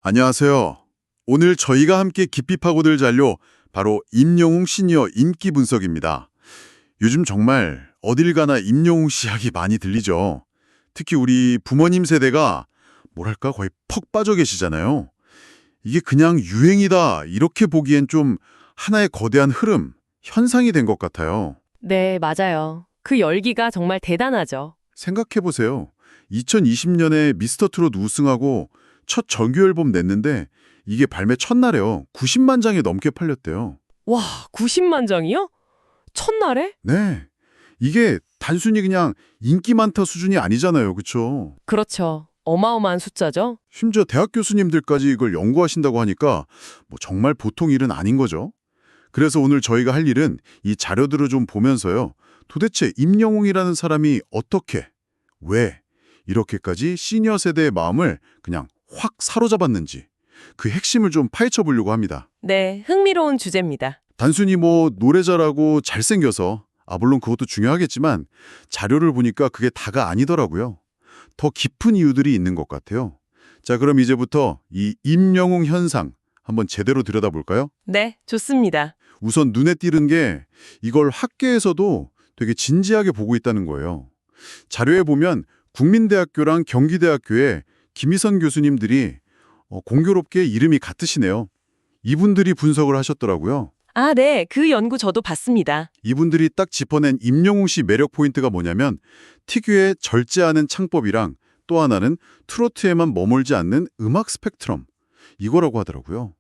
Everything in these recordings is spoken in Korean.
안녕하세요. 오늘 저희가 함께 깊이 파고들 잔료 바로 임영웅 시니어 인기 분석입니다. 요즘 정말 어딜 가나 임영웅 씨 이야기 많이 들리죠. 특히 우리 부모님 세대가 뭐랄까 거의 퍽 빠져 계시잖아요. 이게 그냥 유행이다 이렇게 보기엔 좀 하나의 거대한 흐름, 현상이 된 것 같아요. 네, 맞아요. 그 열기가 정말 대단하죠. 생각해보세요. 2020년에 미스터 트롯 우승하고 첫 정규 앨범 냈는데 이게 발매 첫날에요. 90만 장이 넘게 팔렸대요. 와, 90만 장이요? 첫날에? 네. 이게 단순히 그냥 인기 많다 수준이 아니잖아요. 그렇죠? 그렇죠. 어마어마한 숫자죠. 심지어 대학 교수님들까지 이걸 연구하신다고 하니까 뭐 정말 보통 일은 아닌 거죠. 그래서 오늘 저희가 할 일은 이 자료들을 좀 보면서요. 도대체 임영웅이라는 사람이 어떻게, 왜 이렇게까지 시니어 세대의 마음을 그냥 확 사로잡았는지 그 핵심을 좀 파헤쳐 보려고 합니다. 네, 흥미로운 주제입니다. 단순히 뭐 노래 잘하고 잘생겨서 물론 그것도 중요하겠지만 자료를 보니까 그게 다가 아니더라고요. 더 깊은 이유들이 있는 것 같아요. 자, 그럼 이제부터 이 임영웅 현상 한번 제대로 들여다볼까요? 네, 좋습니다. 우선 눈에 띄는 게 이걸 학계에서도 되게 진지하게 보고 있다는 거예요. 자료에 보면 국민대학교랑 경기대학교의 김희선 교수님들이 공교롭게 이름이 같으시네요. 이분들이 분석을 하셨더라고요. 아, 네, 그 연구 저도 봤습니다. 이분들이 딱 짚어낸 임영웅 씨 매력 포인트가 뭐냐면 특유의 절제하는 창법이랑 또 하나는 트로트에만 머물지 않는 음악 스펙트럼 이거라고 하더라고요.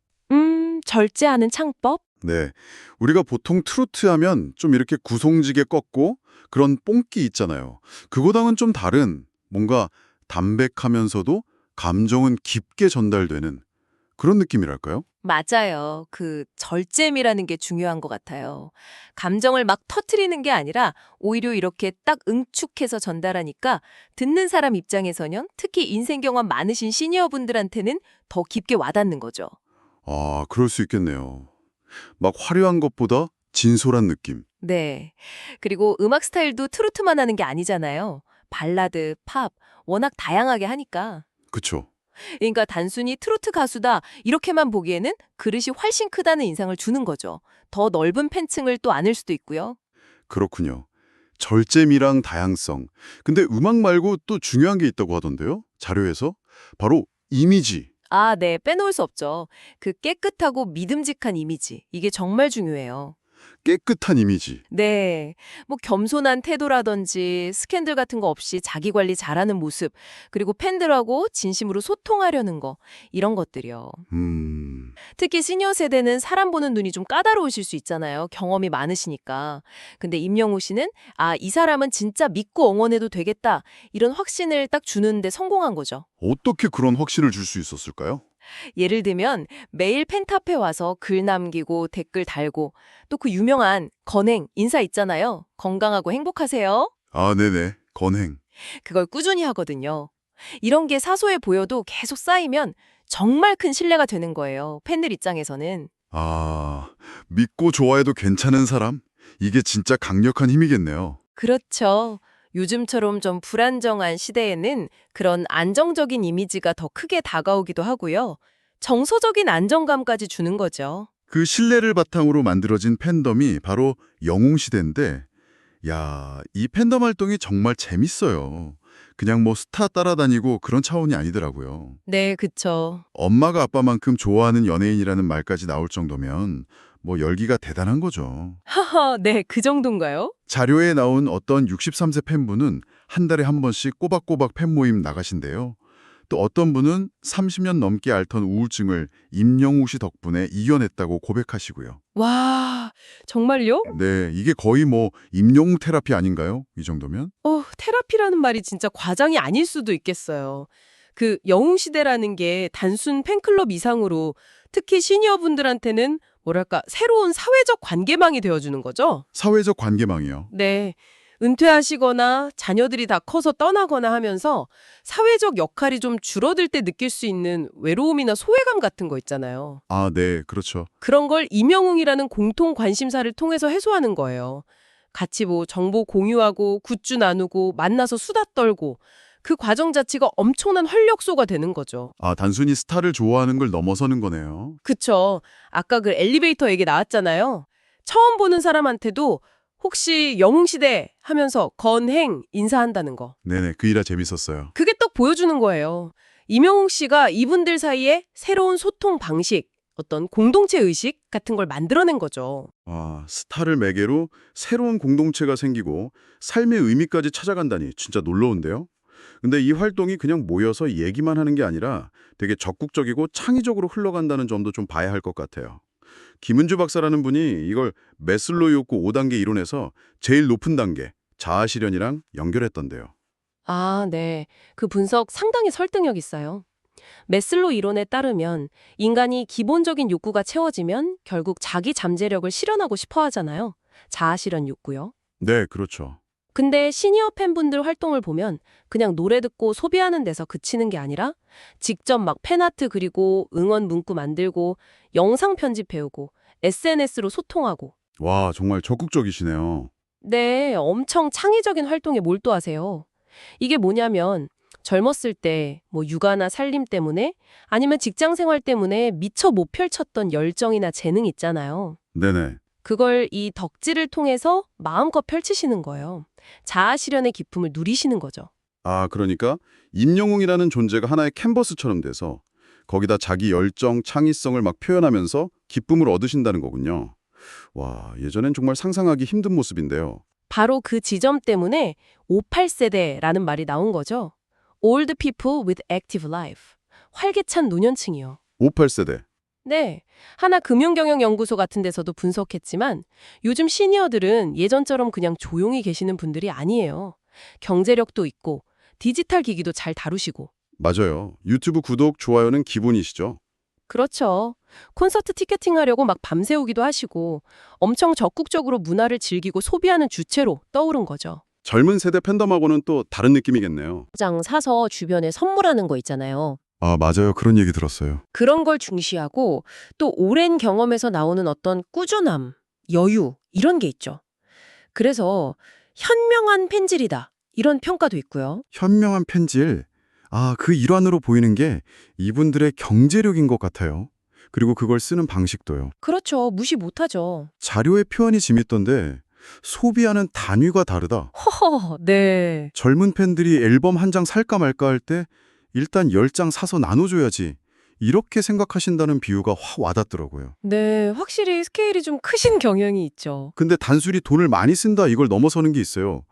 절제하는 창법? 네, 우리가 보통 트로트 하면 좀 이렇게 구성지게 꺾고 그런 뽕기 있잖아요. 그거랑은 좀 다른 뭔가 담백하면서도 감정은 깊게 전달되는 그런 느낌이랄까요? 맞아요. 그 절제미라는 게 중요한 것 같아요. 감정을 막 터트리는 게 아니라 오히려 이렇게 딱 응축해서 전달하니까 듣는 사람 입장에서는 특히 인생 경험 많으신 시니어분들한테는 더 깊게 와닿는 거죠. 아, 그럴 수 있겠네요. 막 화려한 것보다 진솔한 느낌. 네. 그리고 음악 스타일도 트로트만 하는 게 아니잖아요. 발라드, 팝, 워낙 다양하게 하니까. 그쵸? 그러니까 단순히 트로트 가수다 이렇게만 보기에는 그릇이 훨씬 크다는 인상을 주는 거죠. 더 넓은 팬층을 또 안을 수도 있고요. 그렇군요. 절제미랑 다양성. 근데 음악 말고 또 중요한 게 있다고 하던데요? 자료에서? 바로 이미지. 아, 네. 빼놓을 수 없죠. 그 깨끗하고 믿음직한 이미지. 이게 정말 중요해요. 깨끗한 이미지. 네. 뭐 겸손한 태도라든지 스캔들 같은 거 없이 자기 관리 잘하는 모습, 그리고 팬들하고 진심으로 소통하려는 거, 이런 것들이요. 특히 시니어 세대는 사람 보는 눈이 좀 까다로우실 수 있잖아요. 경험이 많으시니까. 근데 임영웅 씨는 이 사람은 진짜 믿고 응원해도 되겠다. 이런 확신을 딱 주는데 성공한 거죠. 어떻게 그런 확신을 줄 수 있었을까요? 예를 들면 매일 펜타페 와서 글 남기고 댓글 달고 또 그 유명한 건행 인사 있잖아요. 건강하고 행복하세요. 아, 네네. 건행. 그걸 꾸준히 하거든요. 이런 게 사소해 보여도 계속 쌓이면 정말 큰 신뢰가 되는 거예요. 팬들 입장에서는. 아, 믿고 좋아해도 괜찮은 사람? 이게 진짜 강력한 힘이겠네요. 그렇죠. 요즘처럼 좀 불안정한 시대에는 그런 안정적인 이미지가 더 크게 다가오기도 하고요. 정서적인 안정감까지 주는 거죠. 그 신뢰를 바탕으로 만들어진 팬덤이 바로 영웅시대인데, 야, 이 팬덤 활동이 정말 재밌어요. 그냥 뭐 스타 따라다니고 그런 차원이 아니더라고요. 네, 그쵸. 엄마가 아빠만큼 좋아하는 연예인이라는 말까지 나올 정도면 뭐 열기가 대단한 거죠. 하하, 네, 그 정도인가요? 자료에 나온 어떤 63세 팬분은 한 달에 한 번씩 꼬박꼬박 팬 모임 나가신대요. 또 어떤 분은 30년 넘게 앓던 우울증을 임영웅 씨 덕분에 이겨냈다고 고백하시고요. 와, 정말요? 네, 이게 거의 뭐 임영웅 테라피 아닌가요? 이 정도면? 테라피라는 말이 진짜 과장이 아닐 수도 있겠어요. 그 영웅시대라는 게 단순 팬클럽 이상으로 특히 시니어분들한테는 뭐랄까 새로운 사회적 관계망이 되어주는 거죠? 사회적 관계망이요. 네. 은퇴하시거나 자녀들이 다 커서 떠나거나 하면서 사회적 역할이 좀 줄어들 때 느낄 수 있는 외로움이나 소외감 같은 거 있잖아요. 아, 네, 그렇죠. 그런 걸 임영웅이라는 공통 관심사를 통해서 해소하는 거예요. 같이 뭐 정보 공유하고 굿즈 나누고 만나서 수다 떨고 그 과정 자체가 엄청난 활력소가 되는 거죠. 아, 단순히 스타를 좋아하는 걸 넘어서는 거네요. 그쵸. 아까 그 엘리베이터 얘기 나왔잖아요. 처음 보는 사람한테도 혹시 영웅시대 하면서 건행 인사한다는 거. 네네, 그 일화 재밌었어요. 그게 딱 보여주는 거예요. 임영웅 씨가 이분들 사이에 새로운 소통 방식, 어떤 공동체 의식 같은 걸 만들어낸 거죠. 아, 스타를 매개로 새로운 공동체가 생기고 삶의 의미까지 찾아간다니 진짜 놀라운데요? 근데 이 활동이 그냥 모여서 얘기만 하는 게 아니라 되게 적극적이고 창의적으로 흘러간다는 점도 좀 봐야 할 것 같아요. 김은주 박사라는 분이 이걸 메슬로우 욕구 5단계 이론에서 제일 높은 단계, 자아실현이랑 연결했던데요. 아, 네. 그 분석 상당히 설득력 있어요. 메슬로 이론에 따르면 인간이 기본적인 욕구가 채워지면 결국 자기 잠재력을 실현하고 싶어 하잖아요. 자아실현 욕구요. 네, 그렇죠. 근데 시니어 팬분들 활동을 보면 그냥 노래 듣고 소비하는 데서 그치는 게 아니라 직접 막 팬아트 그리고 응원 문구 만들고 영상 편집해오고 SNS로 소통하고 와, 정말 적극적이시네요. 네, 엄청 창의적인 활동에 몰두하세요. 이게 뭐냐면 젊었을 때 뭐 육아나 살림 때문에 아니면 직장 생활 때문에 미처 못 펼쳤던 열정이나 재능 있잖아요. 네네. 그걸 이 덕질을 통해서 마음껏 펼치시는 거예요. 자아 실현의 기쁨을 누리시는 거죠. 아, 그러니까 임영웅이라는 존재가 하나의 캔버스처럼 돼서 거기다 자기 열정, 창의성을 막 표현하면서 기쁨을 얻으신다는 거군요. 와, 예전엔 정말 상상하기 힘든 모습인데요. 바로 그 지점 때문에 58세대라는 말이 나온 거죠. Old people with active life. 활기찬 노년층이요. 58세대. 네, 하나 금융경영연구소 같은 데서도 분석했지만 요즘 시니어들은 예전처럼 그냥 조용히 계시는 분들이 아니에요. 경제력도 있고 디지털 기기도 잘 다루시고. 맞아요. 유튜브 구독, 좋아요는 기본이시죠. 그렇죠. 콘서트 티켓팅하려고 막 밤새우기도 하시고 엄청 적극적으로 문화를 즐기고 소비하는 주체로 떠오른 거죠. 젊은 세대 팬덤하고는 또 다른 느낌이겠네요. 장 사서 주변에 선물하는 거 있잖아요. 아, 맞아요. 그런 얘기 들었어요. 그런 걸 중시하고 또 오랜 경험에서 나오는 어떤 꾸준함, 여유 이런 게 있죠. 그래서 현명한 팬질이다 이런 평가도 있고요. 현명한 팬질. 아, 그 일환으로 보이는 게 이분들의 경제력인 것 같아요. 그리고 그걸 쓰는 방식도요. 그렇죠. 무시 못하죠. 자료의 표현이 재밌던데 소비하는 단위가 다르다. 허허, 네. 젊은 팬들이 앨범 한 장 살까 말까 할 때 일단 10장 사서 나눠줘야지. 이렇게 생각하신다는 비유가 확 와닿더라고요. 네, 확실히 스케일이 좀 크신 경향이 있죠. 근데 단순히 돈을 많이 쓴다 이걸 넘어서는 게 있어요.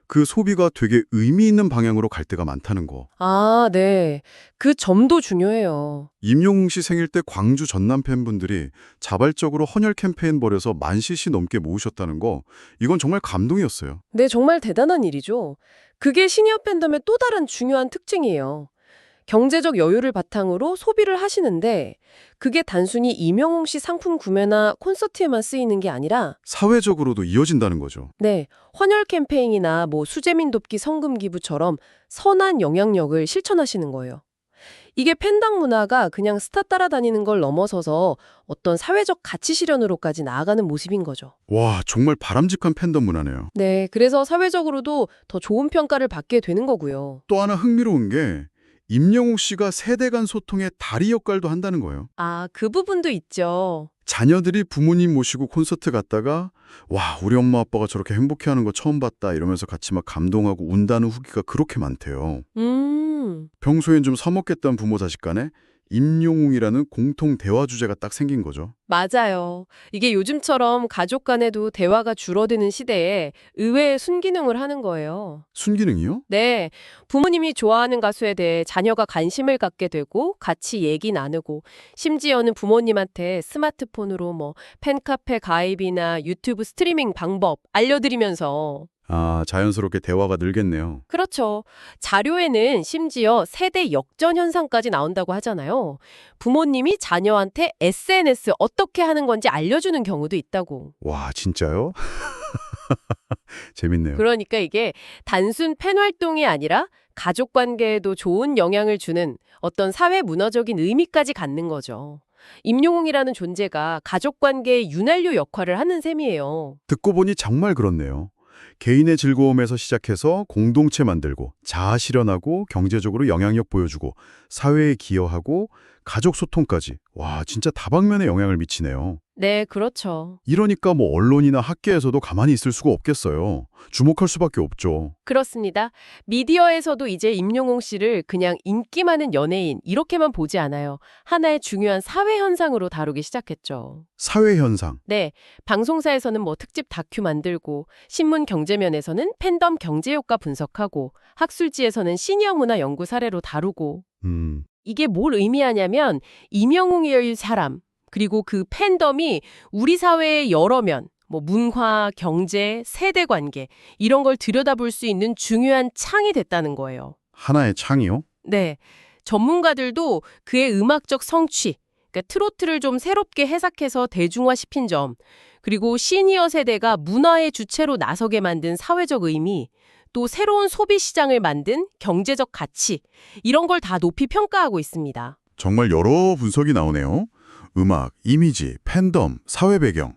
그 소비가 되게 의미 있는 방향으로 갈 때가 많다는 거. 아, 네. 그 점도 중요해요. 임영웅 씨 생일 때 광주 전남 팬분들이 자발적으로 헌혈 캠페인 벌여서 10,000cc 넘게 모으셨다는 거, 이건 정말 감동이었어요. 네, 정말 대단한 일이죠. 그게 시니어 팬덤의 또 다른 중요한 특징이에요. 경제적 여유를 바탕으로 소비를 하시는데 그게 단순히 임영웅 씨 상품 구매나 콘서트에만 쓰이는 게 아니라 사회적으로도 이어진다는 거죠. 네, 헌혈 캠페인이나 뭐 수재민 돕기 성금 기부처럼 선한 영향력을 실천하시는 거예요. 이게 팬덤 문화가 그냥 스타 따라다니는 걸 넘어서서 어떤 사회적 가치 실현으로까지 나아가는 모습인 거죠. 와, 정말 바람직한 팬덤 문화네요. 네, 그래서 사회적으로도 더 좋은 평가를 받게 되는 거고요. 또 하나 흥미로운 게 임영웅 씨가 세대 간 소통의 다리 역할도 한다는 거예요. 아, 그 부분도 있죠. 자녀들이 부모님 모시고 콘서트 갔다가 와, 우리 엄마 아빠가 저렇게 행복해하는 거 처음 봤다 이러면서 같이 막 감동하고 운다는 후기가 그렇게 많대요. 평소엔 좀 서먹했던 부모 자식 간에 임영웅이라는 공통 대화 주제가 딱 생긴 거죠. 맞아요. 이게 요즘처럼 가족 간에도 대화가 줄어드는 시대에 의외의 순기능을 하는 거예요. 순기능이요? 네, 부모님이 좋아하는 가수에 대해 자녀가 관심을 갖게 되고 같이 얘기 나누고 심지어는 부모님한테 스마트폰으로 뭐 팬카페 가입이나 유튜브 스트리밍 방법 알려드리면서 아, 자연스럽게 대화가 늘겠네요. 그렇죠. 자료에는 심지어 세대 역전 현상까지 나온다고 하잖아요. 부모님이 자녀한테 SNS 어떻게 하는 건지 알려주는 경우도 있다고. 와, 진짜요? 재밌네요. 그러니까 이게 단순 팬 활동이 아니라 가족 관계에도 좋은 영향을 주는 어떤 사회 문화적인 의미까지 갖는 거죠. 임영웅이라는 존재가 가족 관계의 윤활유 역할을 하는 셈이에요. 듣고 보니 정말 그렇네요. 개인의 즐거움에서 시작해서 공동체 만들고 자아 실현하고 경제적으로 영향력 보여주고 사회에 기여하고 가족 소통까지. 와, 진짜 다방면에 영향을 미치네요. 네, 그렇죠. 이러니까 뭐 언론이나 학계에서도 가만히 있을 수가 없겠어요. 주목할 수밖에 없죠. 그렇습니다. 미디어에서도 이제 임영웅 씨를 그냥 인기 많은 연예인 이렇게만 보지 않아요. 하나의 중요한 사회 현상으로 다루기 시작했죠. 사회 현상. 네, 방송사에서는 뭐 특집 다큐 만들고, 신문 경제면에서는 팬덤 경제 효과 분석하고, 학술지에서는 시니어 문화 연구 사례로 다루고. 이게 뭘 의미하냐면 임영웅이의 사람, 그리고 그 팬덤이 우리 사회의 여러 면, 뭐 문화, 경제, 세대 관계 이런 걸 들여다볼 수 있는 중요한 창이 됐다는 거예요. 하나의 창이요? 네, 전문가들도 그의 음악적 성취, 그러니까 트로트를 좀 새롭게 해석해서 대중화시킨 점, 그리고 시니어 세대가 문화의 주체로 나서게 만든 사회적 의미, 또 새로운 소비 시장을 만든 경제적 가치, 이런 걸 다 높이 평가하고 있습니다. 정말 여러 분석이 나오네요. 음악, 이미지, 팬덤, 사회 배경.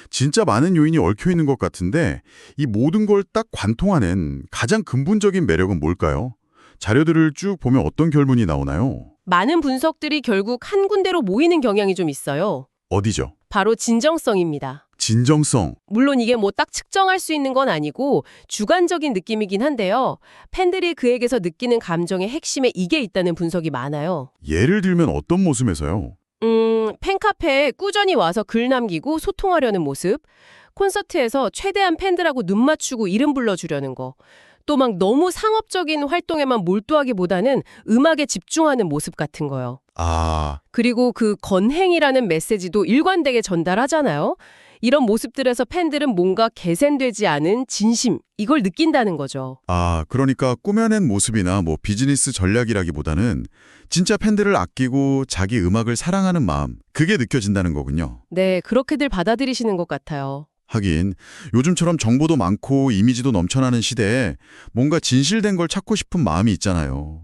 진짜 많은 요인이 얽혀 있는 것 같은데 이 모든 걸 딱 관통하는 가장 근본적인 매력은 뭘까요? 자료들을 쭉 보면 어떤 결론이 나오나요? 많은 분석들이 결국 한 군데로 모이는 경향이 좀 있어요. 어디죠? 바로 진정성입니다. 진정성. 물론 이게 뭐 딱 측정할 수 있는 건 아니고 주관적인 느낌이긴 한데요. 팬들이 그에게서 느끼는 감정의 핵심에 이게 있다는 분석이 많아요. 예를 들면 어떤 모습에서요? 팬카페에 꾸준히 와서 글 남기고 소통하려는 모습, 콘서트에서 최대한 팬들하고 눈 맞추고 이름 불러주려는 거, 또 막 너무 상업적인 활동에만 몰두하기보다는 음악에 집중하는 모습 같은 거요. 아, 그리고 그 건행이라는 메시지도 일관되게 전달하잖아요. 이런 모습들에서 팬들은 뭔가 개선되지 않은 진심, 이걸 느낀다는 거죠. 그러니까 꾸며낸 모습이나 뭐 비즈니스 전략이라기보다는 진짜 팬들을 아끼고 자기 음악을 사랑하는 마음, 그게 느껴진다는 거군요. 네, 그렇게들 받아들이시는 것 같아요. 하긴 요즘처럼 정보도 많고 이미지도 넘쳐나는 시대에 뭔가 진실된 걸 찾고 싶은 마음이 있잖아요.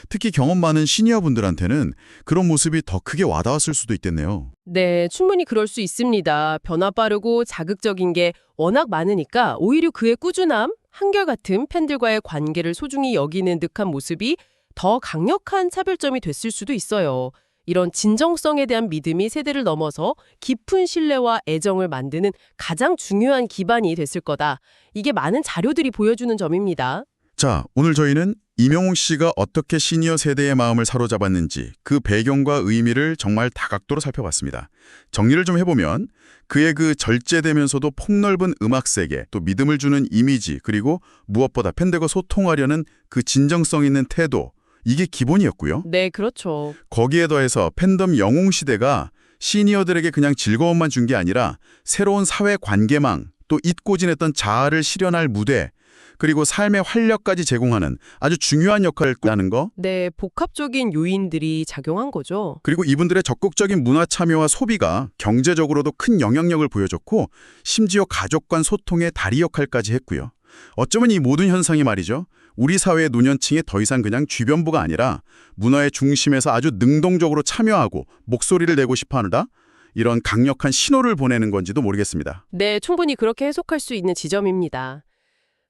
특히 경험 많은 시니어분들한테는 그런 모습이 더 크게 와닿았을 수도 있겠네요. 네, 충분히 그럴 수 있습니다. 변화 빠르고 자극적인 게 워낙 많으니까 오히려 그의 꾸준함, 한결같은 팬들과의 관계를 소중히 여기는 듯한 모습이 더 강력한 차별점이 됐을 수도 있어요. 이런 진정성에 대한 믿음이 세대를 넘어서 깊은 신뢰와 애정을 만드는 가장 중요한 기반이 됐을 거다. 이게 많은 자료들이 보여주는 점입니다. 자, 오늘 저희는 임영웅 씨가 어떻게 시니어 세대의 마음을 사로잡았는지 그 배경과 의미를 정말 다각도로 살펴봤습니다. 정리를 좀 해보면 그의 그 절제되면서도 폭넓은 음악 세계, 또 믿음을 주는 이미지, 그리고 무엇보다 팬들과 소통하려는 그 진정성 있는 태도, 이게 기본이었고요. 네, 그렇죠. 거기에 더해서 팬덤 영웅 시대가 시니어들에게 그냥 즐거움만 준 게 아니라 새로운 사회 관계망, 또 잊고 지냈던 자아를 실현할 무대, 그리고 삶의 활력까지 제공하는 아주 중요한 역할을 하는 거. 네, 복합적인 요인들이 작용한 거죠. 그리고 이분들의 적극적인 문화 참여와 소비가 경제적으로도 큰 영향력을 보여줬고 심지어 가족 간 소통의 다리 역할까지 했고요. 어쩌면 이 모든 현상이 말이죠. 우리 사회의 노년층에 더 이상 그냥 주변부가 아니라 문화의 중심에서 아주 능동적으로 참여하고 목소리를 내고 싶어한다? 이런 강력한 신호를 보내는 건지도 모르겠습니다. 네, 충분히 그렇게 해석할 수 있는 지점입니다.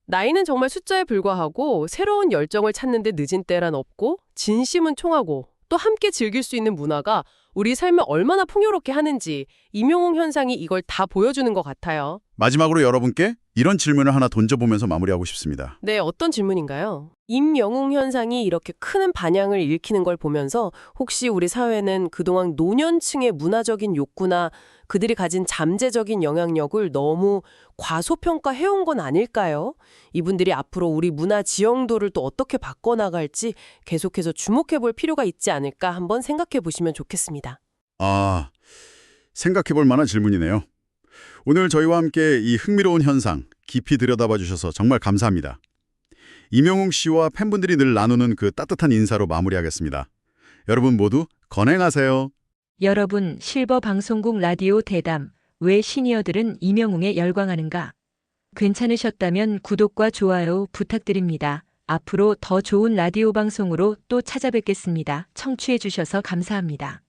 나이는 정말 숫자에 불과하고 새로운 열정을 찾는 데 늦은 때란 없고 진심은 총하고 또 함께 즐길 수 있는 문화가 우리 삶을 얼마나 풍요롭게 하는지 임영웅 현상이 이걸 다 보여주는 것 같아요. 마지막으로 여러분께 이런 질문을 하나 던져보면서 마무리하고 싶습니다. 네, 어떤 질문인가요? 임영웅 현상이 이렇게 큰 반향을 일으키는 걸 보면서 혹시 우리 사회는 그동안 노년층의 문화적인 욕구나 그들이 가진 잠재적인 영향력을 너무 과소평가해온 건 아닐까요? 이분들이 앞으로 우리 문화 지형도를 또 어떻게 바꿔나갈지 계속해서 주목해볼 필요가 있지 않을까 한번 생각해 보시면 좋겠습니다. 생각해볼 만한 질문이네요. 오늘 저희와 함께 이 흥미로운 현상 깊이 들여다봐 주셔서 정말 감사합니다. 임영웅 씨와 팬분들이 늘 나누는 그 따뜻한 인사로 마무리하겠습니다. 여러분 모두 건행하세요. 여러분, 실버 방송국 라디오 대담, 왜 시니어들은 임영웅에 열광하는가? 괜찮으셨다면 구독과 좋아요 부탁드립니다. 앞으로 더 좋은 라디오 방송으로 또 찾아뵙겠습니다. 청취해 주셔서 감사합니다.